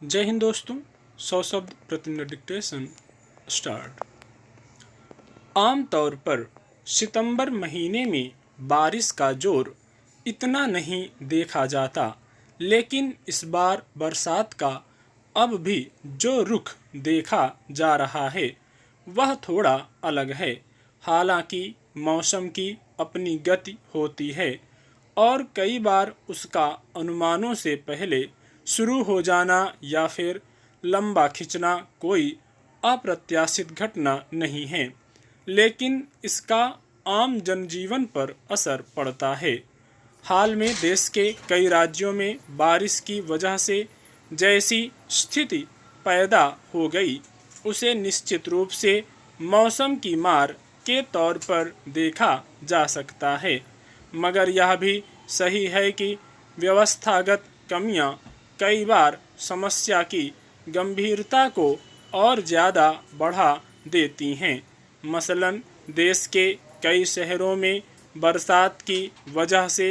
जय हिंद दोस्तों। 100 शब्द प्रति मिनट डिक्टेशन स्टार्ट। आम तौर पर सितंबर महीने में बारिश का जोर इतना नहीं देखा जाता, लेकिन इस बार बरसात का अब भी जो रुख देखा जा रहा है वह थोड़ा अलग है। हालांकि मौसम की अपनी गति होती है और कई बार उसका अनुमानों से पहले शुरू हो जाना या फिर लंबा खिंचना कोई अप्रत्याशित घटना नहीं है, लेकिन इसका आम जनजीवन पर असर पड़ता है। हाल में देश के कई राज्यों में बारिश की वजह से जैसी स्थिति पैदा हो गई, उसे निश्चित रूप से मौसम की मार के तौर पर देखा जा सकता है। मगर यह भी सही है कि व्यवस्थागत कमियां कई बार समस्या की गंभीरता को और ज़्यादा बढ़ा देती हैं। मसलन देश के कई शहरों में बरसात की वजह से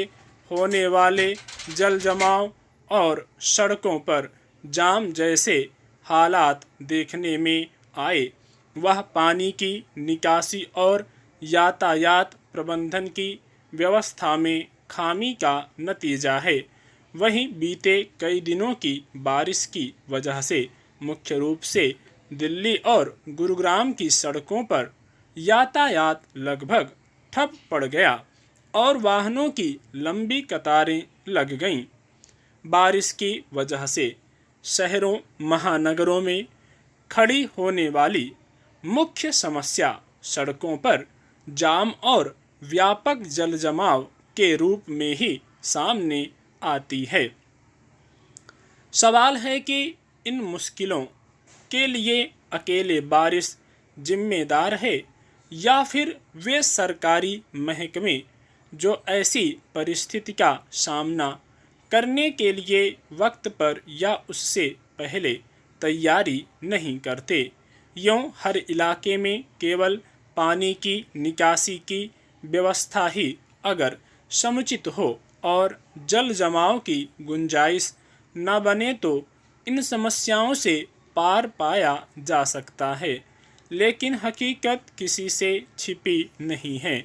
होने वाले जल जमाव और सड़कों पर जाम जैसे हालात देखने में आए। वह पानी की निकासी और यातायात प्रबंधन की व्यवस्था में खामी का नतीजा है। वहीं बीते कई दिनों की बारिश की वजह से मुख्य रूप से दिल्ली और गुरुग्राम की सड़कों पर यातायात लगभग ठप पड़ गया और वाहनों की लंबी कतारें लग गईं। बारिश की वजह से शहरों महानगरों में खड़ी होने वाली मुख्य समस्या सड़कों पर जाम और व्यापक जल जमाव के रूप में ही सामने आती है। सवाल है कि इन मुश्किलों के लिए अकेले बारिश जिम्मेदार है या फिर वे सरकारी महकमे जो ऐसी परिस्थिति का सामना करने के लिए वक्त पर या उससे पहले तैयारी नहीं करते। यूँ हर इलाके में केवल पानी की निकासी की व्यवस्था ही अगर समुचित हो और जल जमाव की गुंजाइश न बने तो इन समस्याओं से पार पाया जा सकता है। लेकिन हकीकत किसी से छिपी नहीं है।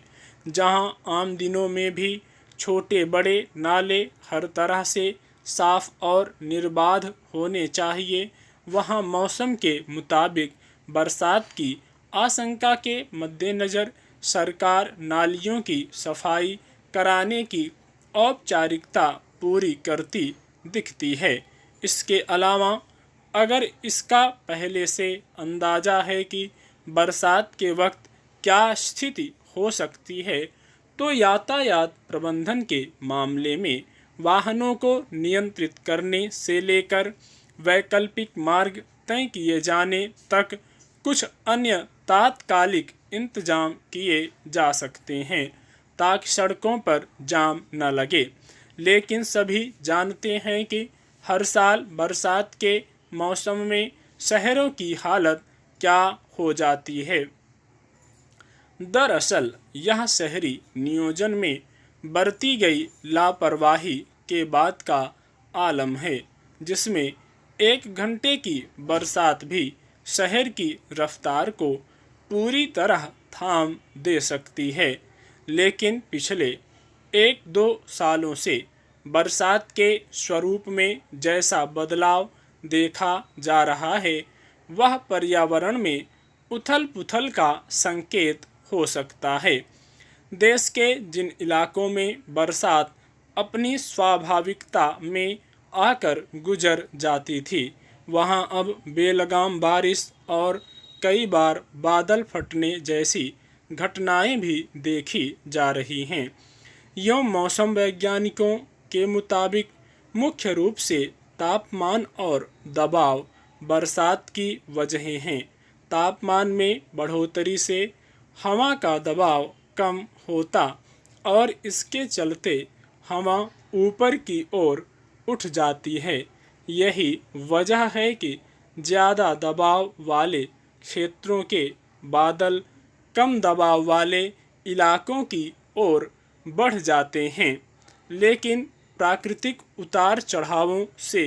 जहां आम दिनों में भी छोटे बड़े नाले हर तरह से साफ और निर्बाध होने चाहिए, वहां मौसम के मुताबिक बरसात की आशंका के मद्देनज़र सरकार नालियों की सफाई कराने की औपचारिकता पूरी करती दिखती है। इसके अलावा अगर इसका पहले से अंदाजा है कि बरसात के वक्त क्या स्थिति हो सकती है, तो यातायात प्रबंधन के मामले में वाहनों को नियंत्रित करने से लेकर वैकल्पिक मार्ग तय किए जाने तक कुछ अन्य तात्कालिक इंतजाम किए जा सकते हैं ताकि सड़कों पर जाम न लगे। लेकिन सभी जानते हैं कि हर साल बरसात के मौसम में शहरों की हालत क्या हो जाती है। दरअसल यह शहरी नियोजन में बरती गई लापरवाही के बाद का आलम है, जिसमें 1 घंटे की बरसात भी शहर की रफ्तार को पूरी तरह थाम दे सकती है। लेकिन पिछले 1-2 सालों से बरसात के स्वरूप में जैसा बदलाव देखा जा रहा है, वह पर्यावरण में उथल पुथल का संकेत हो सकता है। देश के जिन इलाकों में बरसात अपनी स्वाभाविकता में आकर गुजर जाती थी, वहां अब बेलगाम बारिश और कई बार बादल फटने जैसी घटनाएं भी देखी जा रही हैं। यूँ मौसम वैज्ञानिकों के मुताबिक मुख्य रूप से तापमान और दबाव बरसात की वजहें हैं। तापमान में बढ़ोतरी से हवा का दबाव कम होता और इसके चलते हवा ऊपर की ओर उठ जाती है। यही वजह है कि ज़्यादा दबाव वाले क्षेत्रों के बादल कम दबाव वाले इलाकों की ओर बढ़ जाते हैं। लेकिन प्राकृतिक उतार चढ़ावों से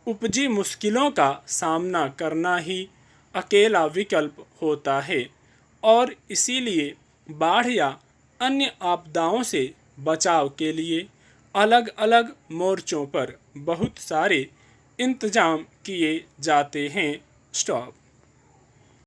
उपजी मुश्किलों का सामना करना ही अकेला विकल्प होता है और इसीलिए बाढ़ या अन्य आपदाओं से बचाव के लिए अलग अलग मोर्चों पर बहुत सारे इंतजाम किए जाते हैं। स्टॉप।